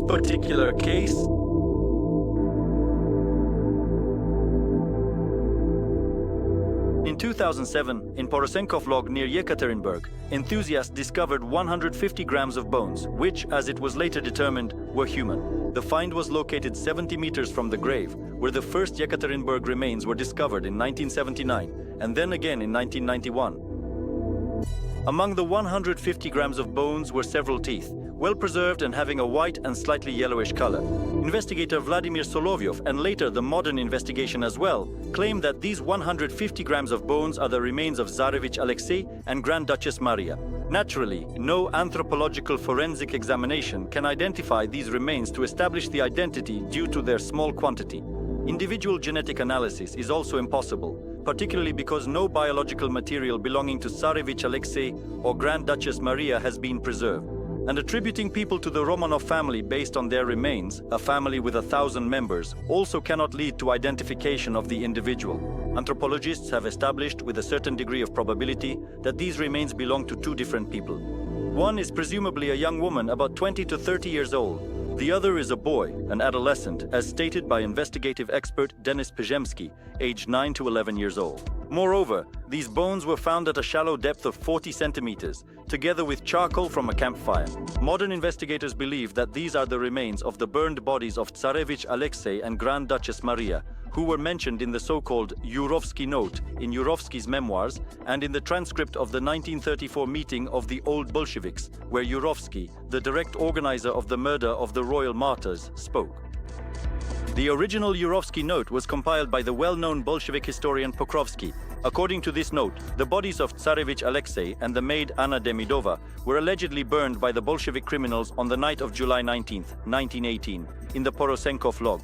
particular case, in 2007, in Porosenkov Log near Ekaterinburg, enthusiasts discovered 150 grams of bones, which, as it was later determined, were human. The find was located 70 meters from the grave, where the first Ekaterinburg remains were discovered in 1979, and then again in 1991. Among the 150 grams of bones were several teeth, well preserved and having a white and slightly yellowish color. Investigator Vladimir Solovyov, and later the modern investigation as well, claimed that these 150 grams of bones are the remains of Tsarevich Alexei and Grand Duchess Maria. Naturally, no anthropological forensic examination can identify these remains to establish the identity due to their small quantity. Individual genetic analysis is also impossible, particularly because no biological material belonging to Tsarevich Alexei or Grand Duchess Maria has been preserved. And attributing people to the Romanov family based on their remains, a family with 1,000 members, also cannot lead to identification of the individual. Anthropologists have established with a certain degree of probability that these remains belong to two different people. One is presumably a young woman about 20 to 30 years old. The other is a boy, an adolescent, as stated by investigative expert Denis Pezhemsky, aged 9 to 11 years old. Moreover, these bones were found at a shallow depth of 40 centimeters, together with charcoal from a campfire. Modern investigators believe that these are the remains of the burned bodies of Tsarevich Alexei and Grand Duchess Maria, who were mentioned in the so-called Yurovsky note in Yurovsky's memoirs and in the transcript of the 1934 meeting of the Old Bolsheviks, where Yurovsky, the direct organizer of the murder of the royal martyrs, spoke. The original Yurovsky note was compiled by the well-known Bolshevik historian Pokrovsky. According to this note, the bodies of Tsarevich Alexei and the maid Anna Demidova were allegedly burned by the Bolshevik criminals on the night of July 19, 1918, in the Porosenkov Log.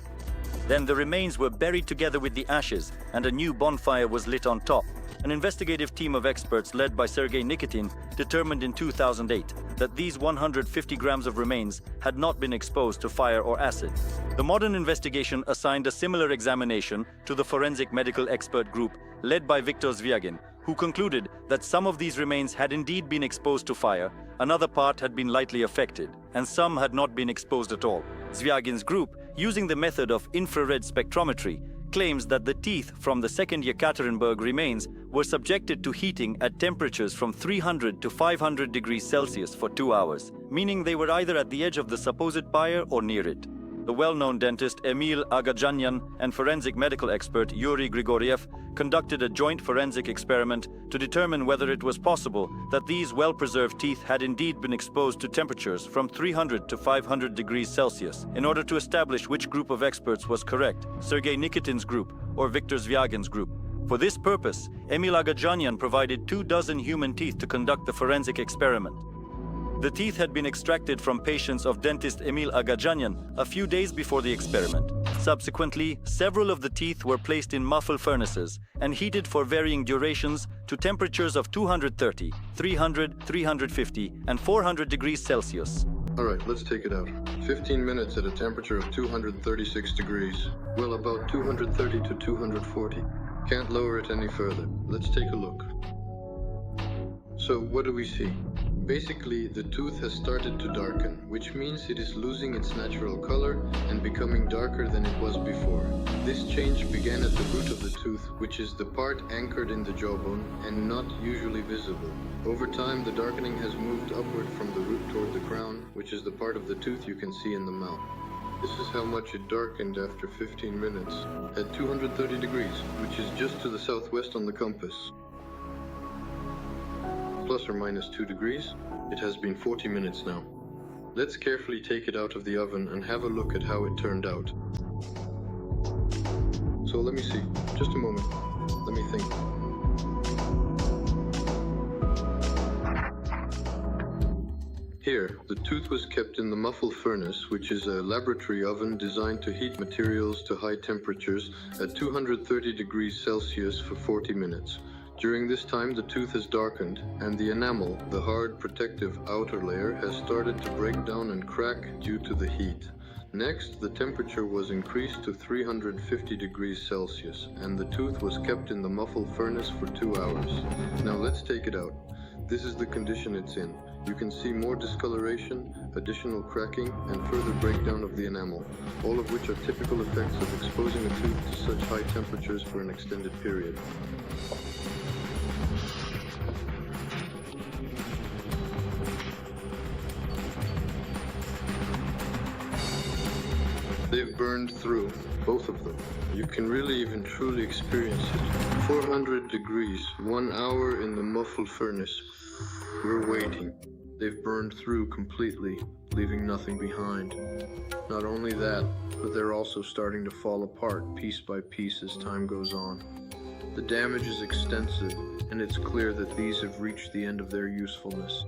Then the remains were buried together with the ashes, and a new bonfire was lit on top. An investigative team of experts led by Sergei Nikitin determined in 2008 that these 150 grams of remains had not been exposed to fire or acid. The modern investigation assigned a similar examination to the forensic medical expert group led by Viktor Zvyagin, who concluded that some of these remains had indeed been exposed to fire, another part had been lightly affected, and some had not been exposed at all. Zvyagin's group, using the method of infrared spectrometry, claims that the teeth from the second Ekaterinburg remains were subjected to heating at temperatures from 300 to 500 degrees Celsius for 2 hours, meaning they were either at the edge of the supposed fire or near it. The well-known dentist Emil Agajanyan and forensic medical expert Yuri Grigoriev conducted a joint forensic experiment to determine whether it was possible that these well-preserved teeth had indeed been exposed to temperatures from 300 to 500 degrees Celsius in order to establish which group of experts was correct, Sergei Nikitin's group or Viktor Zvyagин's group. For this purpose, Emil Agajanyan provided 24 human teeth to conduct the forensic experiment. The teeth had been extracted from patients of dentist Emil Agajanyan a few days before the experiment. Subsequently, several of the teeth were placed in muffle furnaces and heated for varying durations to temperatures of 230, 300, 350, and 400 degrees Celsius. All right, let's take it out. 15 minutes at a temperature of 236 degrees. Well, about 230 to 240. Can't lower it any further. Let's take a look. So, what do we see? Basically, the tooth has started to darken, which means it is losing its natural color and becoming darker than it was before. This change began at the root of the tooth, which is the part anchored in the jawbone and not usually visible. Over time, the darkening has moved upward from the root toward the crown, which is the part of the tooth you can see in the mouth. This is how much it darkened after 15 minutes, at 230 degrees, which is just to the southwest on the compass. Plus or minus 2 degrees, it has been 40 minutes now. Let's carefully take it out of the oven and have a look at how it turned out. So let me see, just a moment, let me think. Here, the tooth was kept in the muffle furnace, which is a laboratory oven designed to heat materials to high temperatures at 230 degrees Celsius for 40 minutes. During this time, the tooth has darkened, and the enamel, the hard protective outer layer, has started to break down and crack due to the heat. Next, the temperature was increased to 350 degrees Celsius, and the tooth was kept in the muffle furnace for 2 hours. Now let's take it out. This is the condition it's in. You can see more discoloration additional cracking, and further breakdown of the enamel, all of which are typical effects of exposing a tooth to such high temperatures for an extended period. They've burned through, both of them. You can really even truly experience it. 400 degrees, 1 hour in the muffled furnace. We're waiting. They've burned through completely, leaving nothing behind. Not only that, but they're also starting to fall apart piece by piece as time goes on. The damage is extensive, and it's clear that these have reached the end of their usefulness.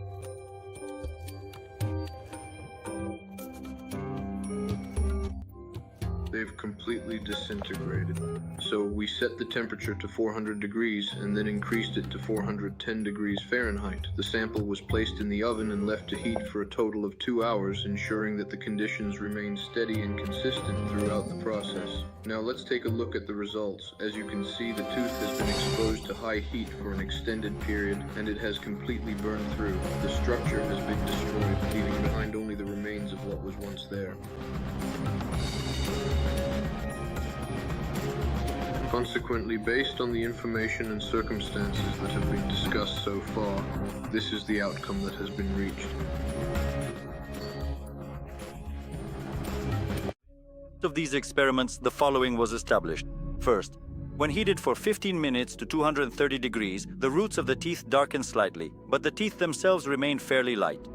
They've completely disintegrated. So we set the temperature to 400 degrees and then increased it to 410 degrees Fahrenheit. The sample was placed in the oven and left to heat for a total of 2 hours, ensuring that the conditions remain steady and consistent throughout the process. Now let's take a look at the results. As you can see, the tooth has been exposed to high heat for an extended period, and it has completely burned through. The structure has been destroyed, leaving behind only the remains of what was once there. Consequently, based on the information and circumstances that have been discussed so far, this is the outcome that has been reached. Of these experiments, the following was established. First, when heated for 15 minutes to 230 degrees, the roots of the teeth darken slightly, but the teeth themselves remain fairly light.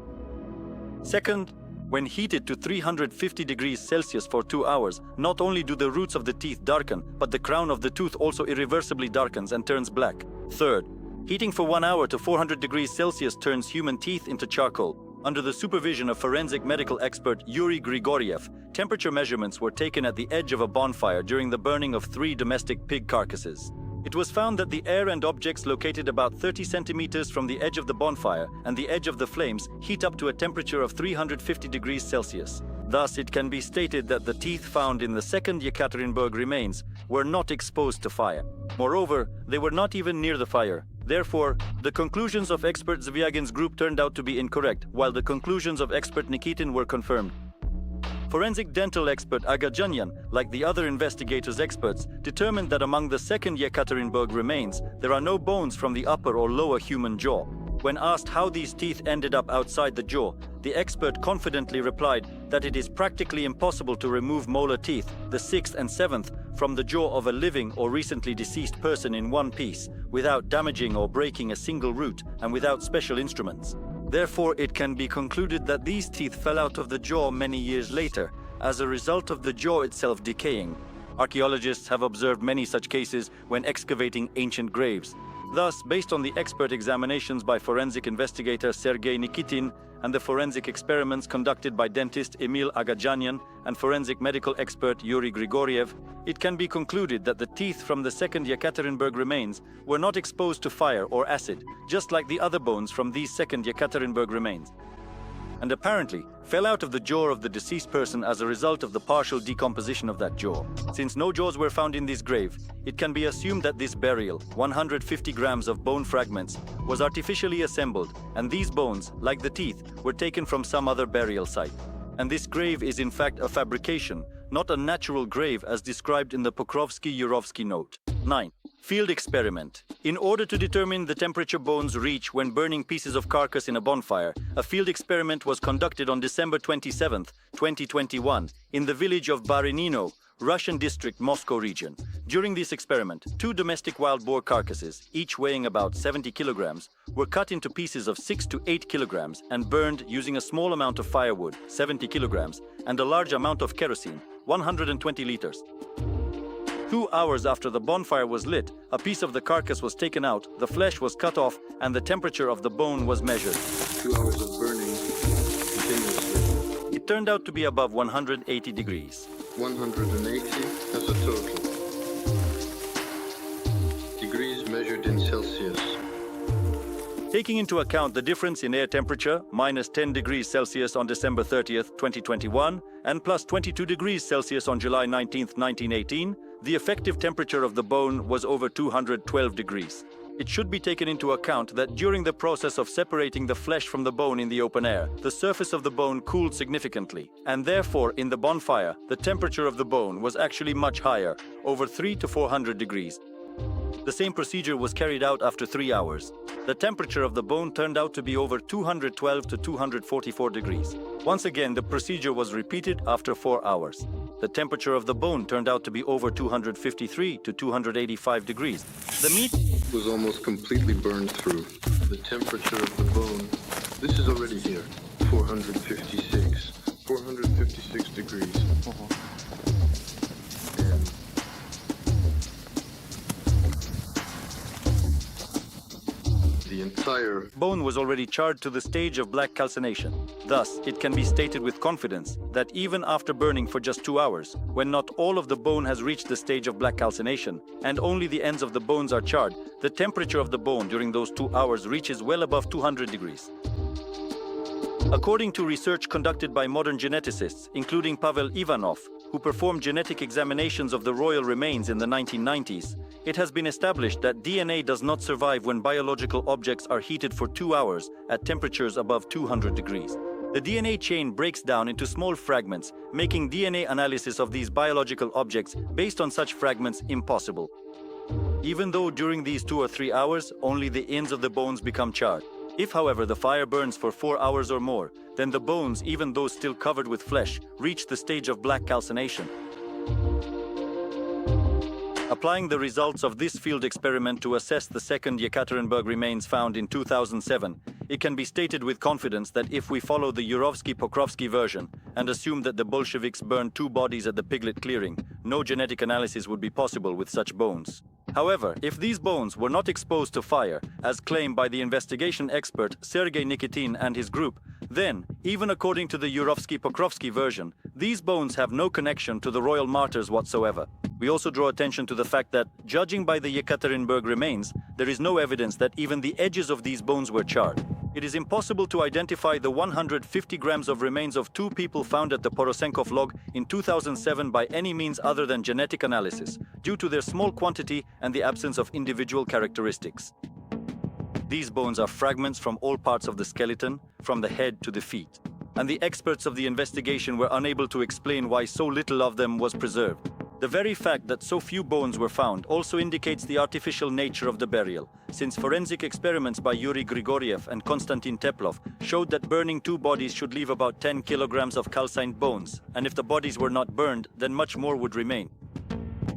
Second, when heated to 350 degrees Celsius for 2 hours, not only do the roots of the teeth darken, but the crown of the tooth also irreversibly darkens and turns black. Third, heating for 1 hour to 400 degrees Celsius turns human teeth into charcoal. Under the supervision of forensic medical expert Yuri Grigoriev, temperature measurements were taken at the edge of a bonfire during the burning of 3 domestic pig carcasses. It was found that the air and objects located about 30 centimeters from the edge of the bonfire and the edge of the flames heat up to a temperature of 350 degrees Celsius. Thus, it can be stated that the teeth found in the second Ekaterinburg remains were not exposed to fire. Moreover, they were not even near the fire. Therefore, the conclusions of expert Zviagin's group turned out to be incorrect, while the conclusions of expert Nikitin were confirmed. Forensic dental expert Agajanyan, like the other investigators' experts, determined that among the second Ekaterinburg remains, there are no bones from the upper or lower human jaw. When asked how these teeth ended up outside the jaw, the expert confidently replied that it is practically impossible to remove molar teeth, the 6th and 7th, from the jaw of a living or recently deceased person in one piece, without damaging or breaking a single root and without special instruments. Therefore, it can be concluded that these teeth fell out of the jaw many years later, as a result of the jaw itself decaying. Archaeologists have observed many such cases when excavating ancient graves. Thus, based on the expert examinations by forensic investigator Sergei Nikitin and the forensic experiments conducted by dentist Emil Agajanyan and forensic medical expert Yuri Grigoriev, it can be concluded that the teeth from the second Ekaterinburg remains were not exposed to fire or acid, just like the other bones from these second Ekaterinburg remains, and apparently fell out of the jaw of the deceased person as a result of the partial decomposition of that jaw. Since no jaws were found in this grave, it can be assumed that this burial, 150 grams of bone fragments, was artificially assembled, and these bones, like the teeth, were taken from some other burial site. And this grave is in fact a fabrication, not a natural grave as described in the Pokrovsky-Yurovsky note. 9. Field experiment. In order to determine the temperature bones reach when burning pieces of carcass in a bonfire, a field experiment was conducted on December 27, 2021, in the village of Barinino, Russian district, Moscow region. During this experiment, 2 domestic wild boar carcasses, each weighing about 70 kilograms, were cut into pieces of 6 to 8 kilograms and burned using a small amount of firewood, 70 kilograms, and a large amount of kerosene, 120 liters. 2 hours after the bonfire was lit, a piece of the carcass was taken out, the flesh was cut off, and the temperature of the bone was measured. 2 hours of burning continuously. It turned out to be above 180 degrees. 180 as a total. Degrees measured in Celsius. Taking into account the difference in air temperature, minus 10 degrees Celsius on December 30th, 2021, and plus 22 degrees Celsius on July 19th, 1918, the effective temperature of the bone was over 212 degrees. It should be taken into account that during the process of separating the flesh from the bone in the open air, the surface of the bone cooled significantly, and therefore in the bonfire, the temperature of the bone was actually much higher, over 300 to 400 degrees. The same procedure was carried out after 3 hours. The temperature of the bone turned out to be over 212 to 244 degrees. Once again, the procedure was repeated after 4 hours. The temperature of the bone turned out to be over 253 to 285 degrees. The meat was almost completely burned through. The temperature of the bone, this is already here, 456 degrees. And the entire bone was already charred to the stage of black calcination. Thus, it can be stated with confidence that even after burning for just 2 hours, when not all of the bone has reached the stage of black calcination and only the ends of the bones are charred, the temperature of the bone during those 2 hours reaches well above 200 degrees. According to research conducted by modern geneticists, including Pavel Ivanov, who performed genetic examinations of the royal remains in the 1990s, it has been established that DNA does not survive when biological objects are heated for 2 hours at temperatures above 200 degrees. The DNA chain breaks down into small fragments, making DNA analysis of these biological objects based on such fragments impossible. Even though during these 2 or 3 hours, only the ends of the bones become charred. If, however, the fire burns for 4 hours or more, then the bones, even though still covered with flesh, reach the stage of black calcination. Applying the results of this field experiment to assess the second Ekaterinburg remains found in 2007, it can be stated with confidence that if we follow the Yurovsky-Pokrovsky version and assume that the Bolsheviks burned 2 bodies at the Piglet clearing, no genetic analysis would be possible with such bones. However, if these bones were not exposed to fire, as claimed by the investigation expert Sergei Nikitin and his group, then, even according to the Yurovsky-Pokrovsky version, these bones have no connection to the royal martyrs whatsoever. We also draw attention to the fact that, judging by the Ekaterinburg remains, there is no evidence that even the edges of these bones were charred. It is impossible to identify the 150 grams of remains of 2 people found at the Porosenkov Log in 2007 by any means other than genetic analysis, due to their small quantity and the absence of individual characteristics. These bones are fragments from all parts of the skeleton, from the head to the feet. And the experts of the investigation were unable to explain why so little of them was preserved. The very fact that so few bones were found also indicates the artificial nature of the burial, since forensic experiments by Yuri Grigoriev and Konstantin Teplov showed that burning 2 bodies should leave about 10 kilograms of calcined bones, and if the bodies were not burned, then much more would remain.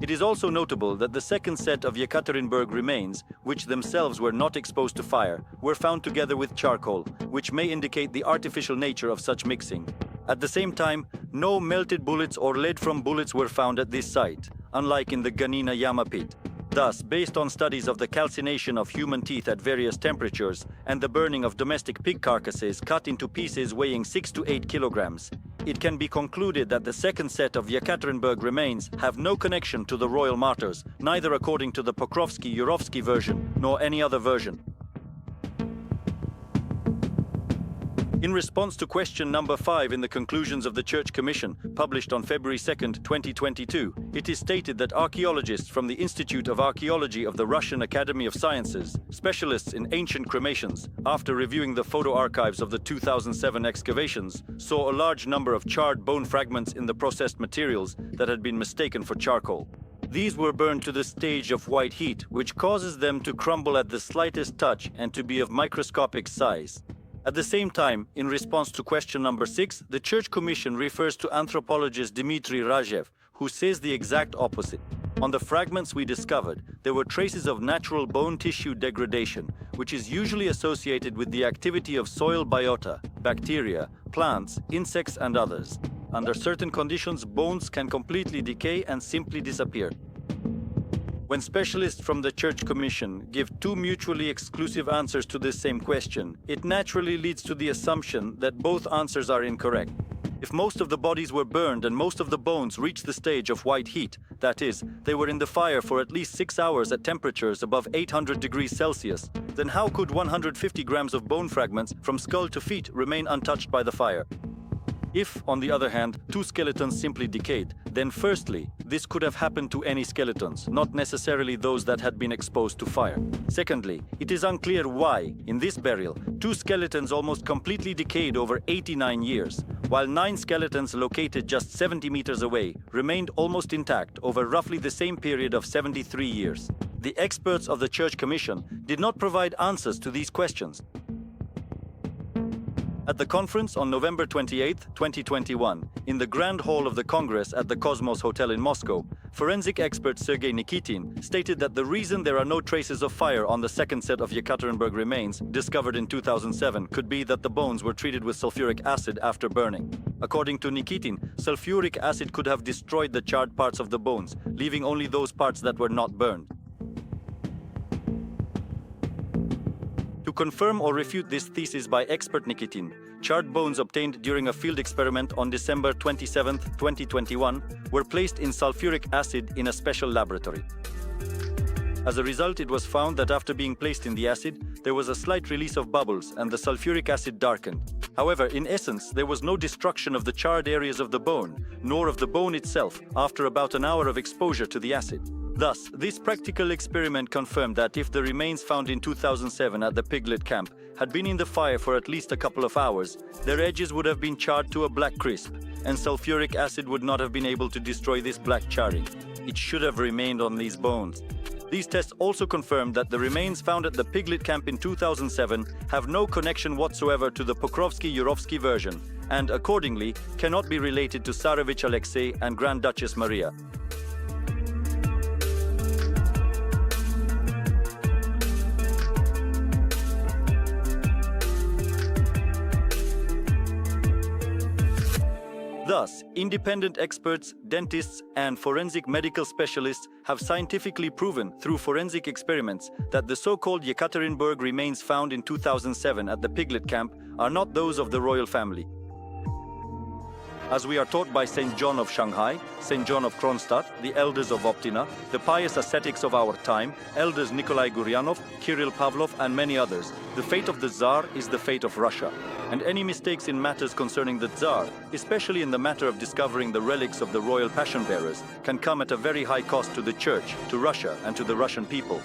It is also notable that the second set of Ekaterinburg remains, which themselves were not exposed to fire, were found together with charcoal, which may indicate the artificial nature of such mixing. At the same time, no melted bullets or lead from bullets were found at this site, unlike in the Ganina Yama pit. Thus, based on studies of the calcination of human teeth at various temperatures and the burning of domestic pig carcasses cut into pieces weighing 6 to 8 kilograms, it can be concluded that the second set of Ekaterinburg remains have no connection to the royal martyrs, neither according to the Pokrovsky-Yurovsky version nor any other version. In response to question number 5 in the conclusions of the Church Commission, published on February 2, 2022, it is stated that archaeologists from the Institute of Archaeology of the Russian Academy of Sciences, specialists in ancient cremations, after reviewing the photo archives of the 2007 excavations, saw a large number of charred bone fragments in the processed materials that had been mistaken for charcoal. These were burned to the stage of white heat, which causes them to crumble at the slightest touch and to be of microscopic size. At the same time, in response to question number 6, the Church Commission refers to anthropologist Dmitry Rajev, who says the exact opposite. On the fragments we discovered, there were traces of natural bone tissue degradation, which is usually associated with the activity of soil biota, bacteria, plants, insects, and others. Under certain conditions, bones can completely decay and simply disappear. When specialists from the Church Commission give 2 mutually exclusive answers to this same question, it naturally leads to the assumption that both answers are incorrect. If most of the bodies were burned and most of the bones reached the stage of white heat, that is, they were in the fire for at least 6 hours at temperatures above 800 degrees Celsius, then how could 150 grams of bone fragments from skull to feet remain untouched by the fire? If, on the other hand, two skeletons simply decayed, then firstly, this could have happened to any skeletons, not necessarily those that had been exposed to fire. Secondly, it is unclear why, in this burial, two skeletons almost completely decayed over 89 years, while 9 skeletons located just 70 meters away remained almost intact over roughly the same period of 73 years. The experts of the Church Commission did not provide answers to these questions. At the conference on November 28, 2021, in the Grand Hall of the Congress at the Cosmos Hotel in Moscow, forensic expert Sergei Nikitin stated that the reason there are no traces of fire on the second set of Ekaterinburg remains discovered in 2007 could be that the bones were treated with sulfuric acid after burning. According to Nikitin, sulfuric acid could have destroyed the charred parts of the bones, leaving only those parts that were not burned. To confirm or refute this thesis by expert Nikitin, charred bones obtained during a field experiment on December 27, 2021 were placed in sulfuric acid in a special laboratory. As a result, it was found that after being placed in the acid, there was a slight release of bubbles and the sulfuric acid darkened. However, in essence, there was no destruction of the charred areas of the bone, nor of the bone itself, after about an hour of exposure to the acid. Thus, this practical experiment confirmed that if the remains found in 2007 at the Piglet camp had been in the fire for at least a couple of hours, their edges would have been charred to a black crisp, and sulfuric acid would not have been able to destroy this black charring. It should have remained on these bones. These tests also confirmed that the remains found at the Piglet camp in 2007 have no connection whatsoever to the Pokrovsky-Yurovsky version, and accordingly cannot be related to Tsarevich Alexei and Grand Duchess Maria. Thus, independent experts, dentists, and forensic medical specialists have scientifically proven through forensic experiments that the so-called Ekaterinburg remains found in 2007 at the Piglet camp are not those of the royal family. As we are taught by St. John of Shanghai, St. John of Kronstadt, the elders of Optina, the pious ascetics of our time, elders Nikolai Guryanov, Kirill Pavlov, and many others, the fate of the Tsar is the fate of Russia. And any mistakes in matters concerning the Tsar, especially in the matter of discovering the relics of the royal passion bearers, can come at a very high cost to the Church, to Russia, and to the Russian people.